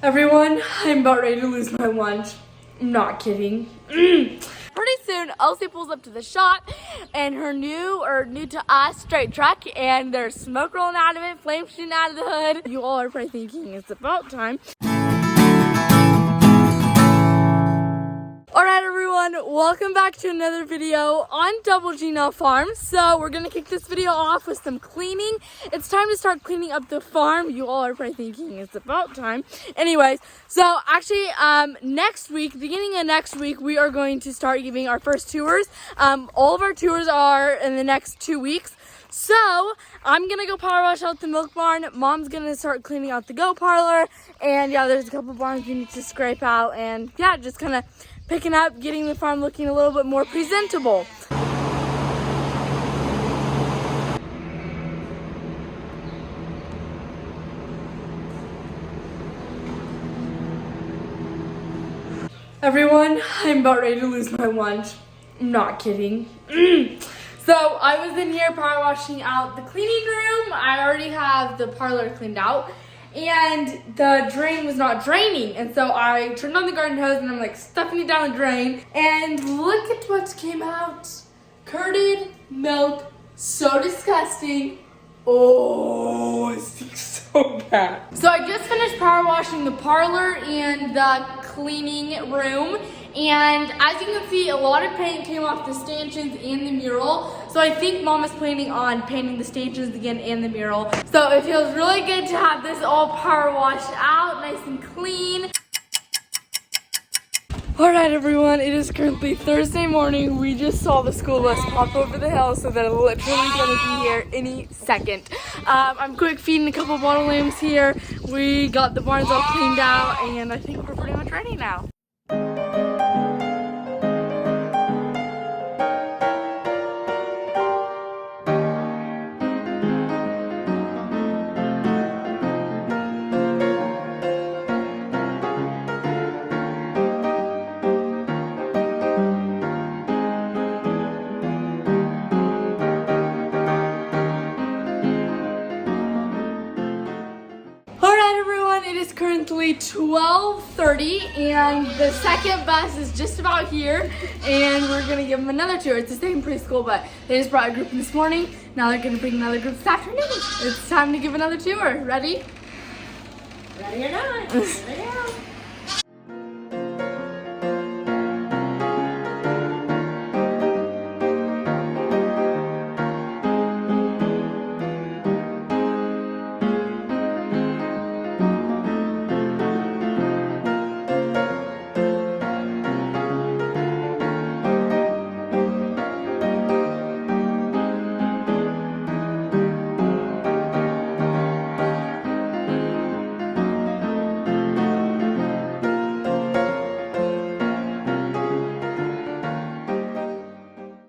Everyone, I'm about ready to lose my lunch. I'm not kidding. Pretty soon, Elsie pulls up to the shop and her new to us straight truck, and there's smoke rolling out of it, flames shooting out of the hood. You all are probably thinking it's about time. Alright everyone, welcome back to another video on Double G Now Farm. So we're gonna kick this video off with some cleaning. It's time to start cleaning up the farm. You all are probably thinking it's about time. Anyways, so actually next week, beginning of next week, we are going to start giving our first tours. All of our tours are in the next 2 weeks. So I'm gonna go power wash out the milk barn. Mom's gonna start cleaning out the goat parlor. And yeah, there's a couple barns we need to scrape out, and yeah, just kind of picking up, getting the farm looking a little bit more presentable. Everyone, I'm about ready to lose my lunch. I'm not kidding. So I was in here power washing out the cleaning room. I already have the parlor cleaned out, and the drain was not draining. And so I turned on the garden hose and I'm like stuffing it down the drain. And look at what came out. Curded milk, so disgusting. Oh, it stinks so bad. So I just finished power washing the parlor and the cleaning room. And as you can see, a lot of paint came off the stanchions and the mural. So I think Mom is planning on painting the stanchions again and the mural. So it feels really good to have this all power washed out, nice and clean. Alright everyone, it is currently Thursday morning. We just saw the school bus pop over the hill, so they're literally gonna be here any second. I'm quick feeding a couple bottle lambs here. We got the barns all cleaned out, and I think we're pretty much ready now. It is currently 12:30 and the second bus is just about here, and we're gonna give them another tour. It's the same preschool, but they just brought a group this morning. Now they're gonna bring another group this afternoon. It's time to give another tour. Ready? Ready or not? Here we go.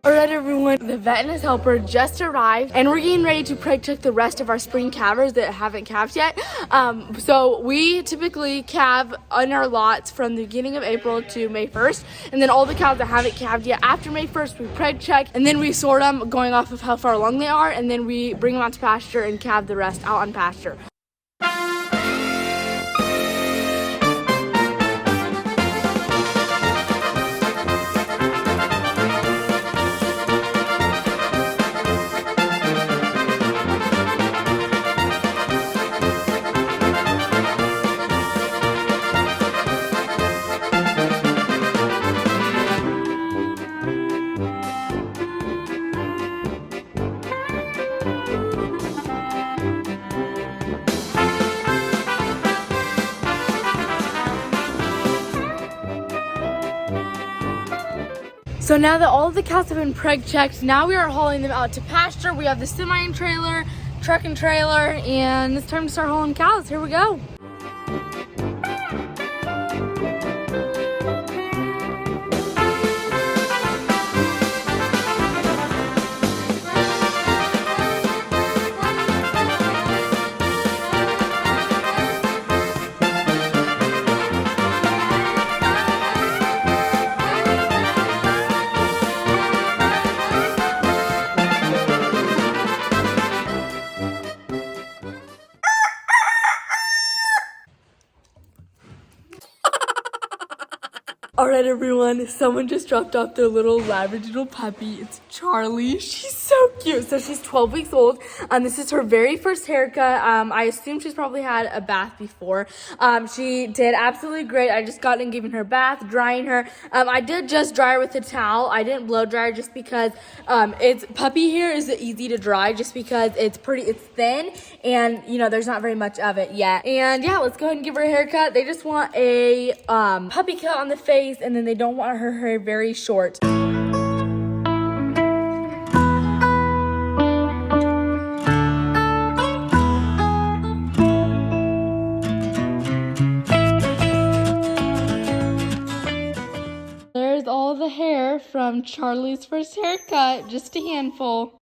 Alright everyone, the vet and his helper just arrived, and we're getting ready to preg check the rest of our spring calvers that haven't calved yet. So we typically calve on our lots from the beginning of April to May 1st, and then all the cows that haven't calved yet after May 1st we preg check, and then we sort them going off of how far along they are, and then we bring them out to pasture and calve the rest out on pasture. So now that all of the cows have been preg checked, now we are hauling them out to pasture. We have the semi and trailer, truck and trailer, and it's time to start hauling cows. Here we go. All right, everyone, someone just dropped off their little Labradoodle puppy. It's Charlie. She's so cute. So she's 12 weeks old. This is her very first haircut. I assume she's probably had a bath before. She did absolutely great. I just got in giving her a bath, drying her. I did just dry her with a towel. I didn't blow dry her just because it's puppy hair is easy to dry just because it's thin and, you know, there's not very much of it yet. And yeah, let's go ahead and give her a haircut. They just want a puppy cut on the face, and then they don't want her hair very short. There's all the hair from Charlie's first haircut, just a handful.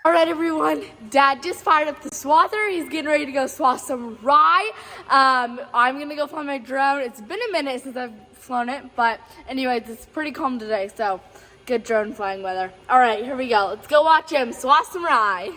All right, everyone, Dad just fired up the swather. He's getting ready to go swath some rye. I'm gonna go fly my drone. It's been a minute since I've flown it, but anyways, it's pretty calm today, so good drone flying weather. All right, here we go. Let's go watch him swath some rye.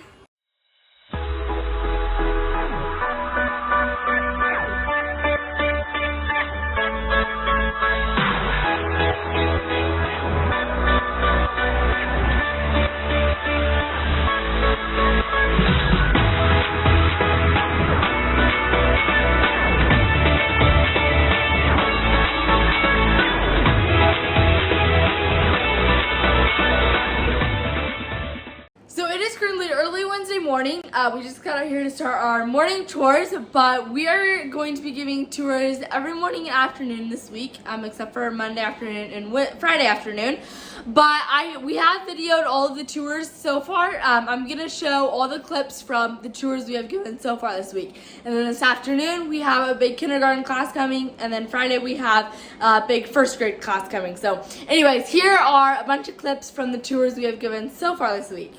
Morning. We just got out here to start our morning chores, but we are going to be giving tours every morning and afternoon this week, except for Monday afternoon and Friday afternoon. But we have videoed all of the tours so far. I'm gonna show all the clips from the tours we have given so far this week. And then this afternoon we have a big kindergarten class coming, and then Friday we have a big first grade class coming. So anyways, here are a bunch of clips from the tours we have given so far this week.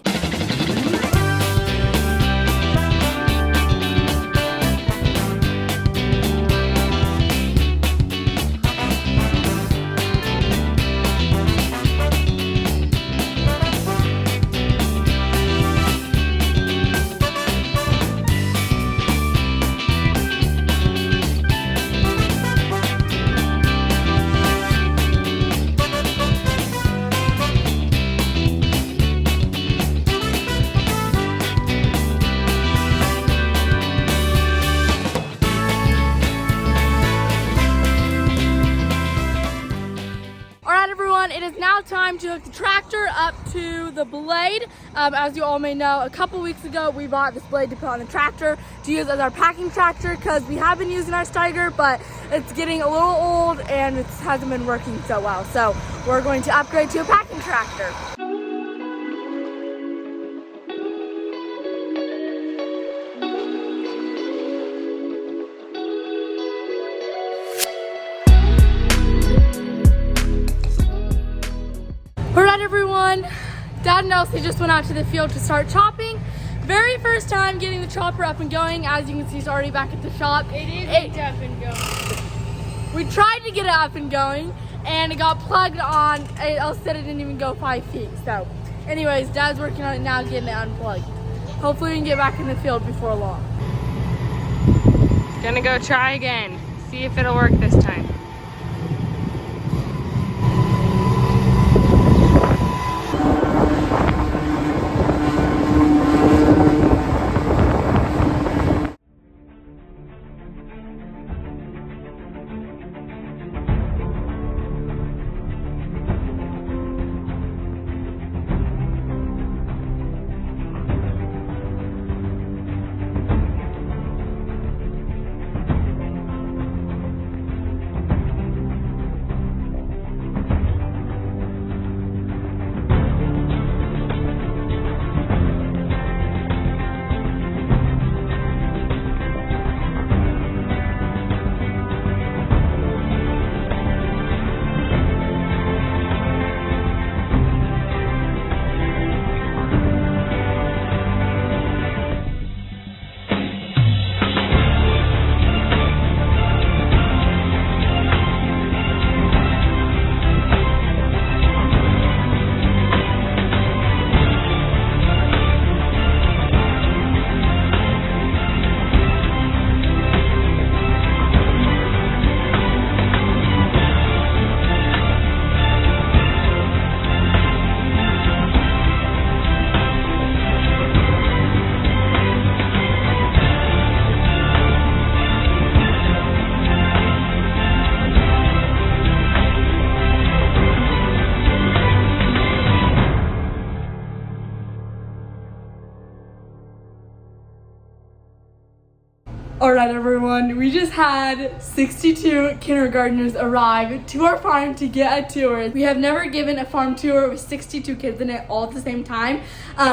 It is now time to hook the tractor up to the blade. As you all may know, a couple weeks ago we bought this blade to put on the tractor to use as our packing tractor because we have been using our Steiger, but it's getting a little old and it hasn't been working so well. So we're going to upgrade to a packing tractor. Alright, everyone, Dad and Elsie just went out to the field to start chopping. Very first time getting the chopper up and going. As you can see, it's already back at the shop. It is up and going. We tried to get it up and going, and it got plugged on. Elsie said it didn't even go 5 feet. So anyways, Dad's working on it now, getting it unplugged. Hopefully we can get back in the field before long. Gonna go try again. See if it'll work this time. everyone. We just had 62 kindergartners arrive to our farm to get a tour. We have never given a farm tour with 62 kids in it all at the same time.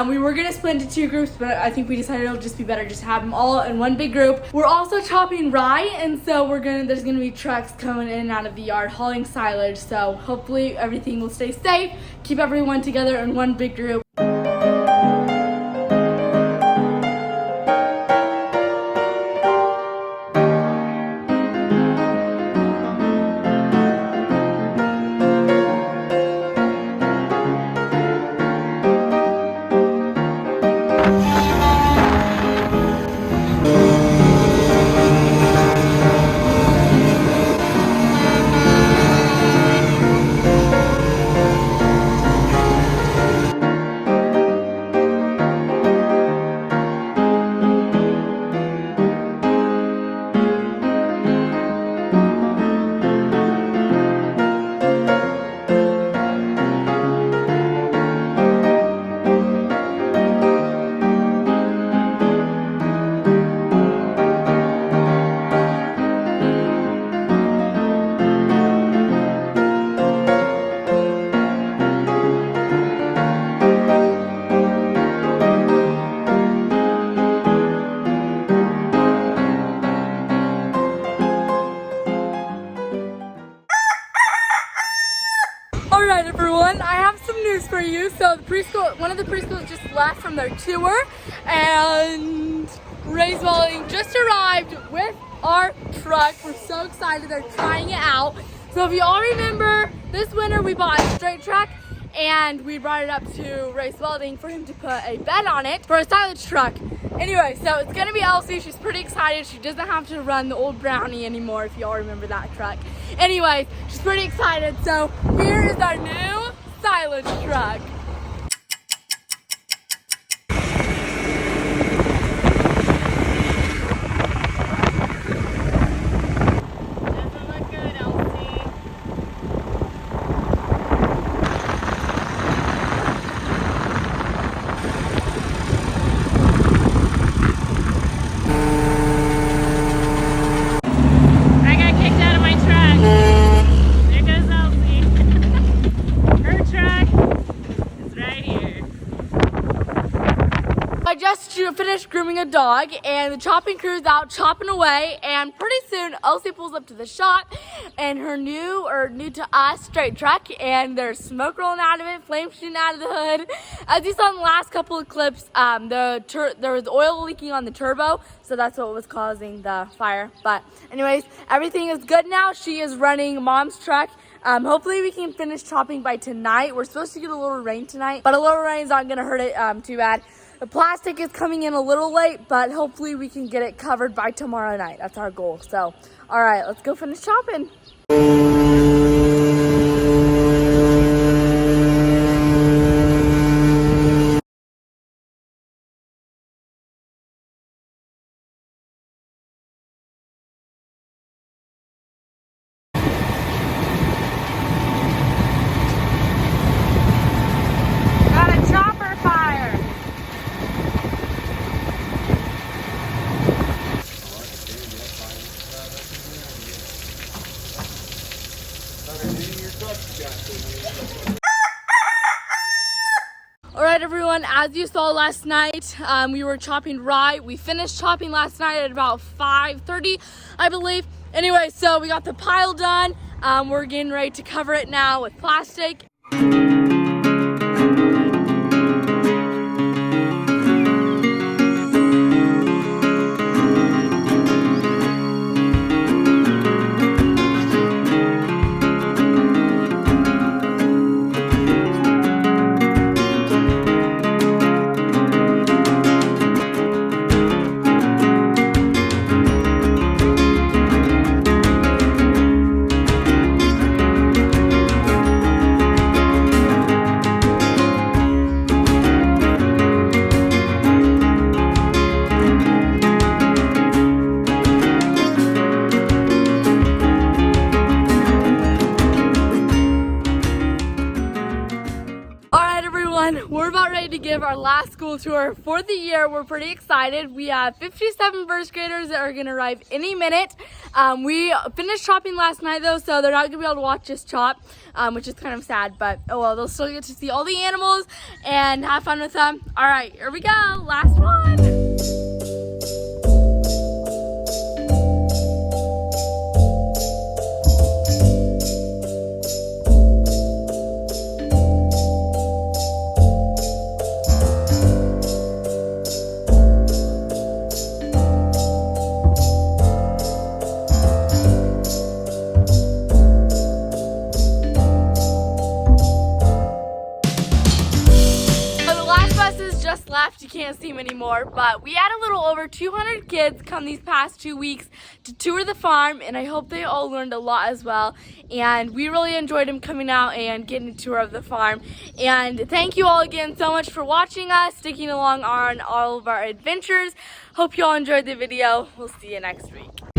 We were gonna split into 2 groups, but I think we decided it'll just be better just to have them all in one big group. We're also chopping rye, and so there's gonna be trucks coming in and out of the yard hauling silage. So hopefully everything will stay safe, keep everyone together in one big group. Alright everyone, I have some news for you. So one of the preschools just left from their tour, and Ray's Welding just arrived with our truck. We're so excited, they're trying it out. So if you all remember, this winter we bought a straight truck and we brought it up to Ray's Welding for him to put a bed on it for a silage truck. Anyway, so it's gonna be Elsie. She's pretty excited. She doesn't have to run the old Brownie anymore, if y'all remember that truck. Anyway, she's pretty excited. So here is our new silage truck. Doesn't look good, Elsie. I got kicked out of my truck. There goes Elsie. Her truck is right here. I just finished grooming a dog, and the chopping crew's out chopping away, and pretty soon Elsie pulls up to the shop and her new to us straight truck, and there's smoke rolling out of it, flames shooting out of the hood. As you saw in the last couple of clips, there was oil leaking on the turbo, so that's what was causing the fire. But anyways, everything is good now. She is running Mom's truck. Hopefully we can finish chopping by tonight. We're supposed to get a little rain tonight, but a little rain is not gonna hurt it too bad. The plastic is coming in a little late, but hopefully we can get it covered by tomorrow night. That's our goal. So, all right, let's go finish chopping. Got a chopper fire. All right, everyone, as you saw last night, we were chopping rye. We finished chopping last night at about 5:30, I believe. Anyway, so we got the pile done. We're getting ready to cover it now with plastic. give our last school tour for the year. We're pretty excited. We have 57 first graders that are gonna arrive any minute. We finished chopping last night though, so they're not gonna be able to watch us chop, which is kind of sad, but oh well, they'll still get to see all the animals and have fun with them. All right, here we go, last one. Just left, you can't see them anymore, but we had a little over 200 kids come these past 2 weeks to tour the farm, and I hope they all learned a lot as well, and we really enjoyed them coming out and getting a tour of the farm. And thank you all again so much for watching us, sticking along on all of our adventures. Hope you all enjoyed the video. We'll see you next week.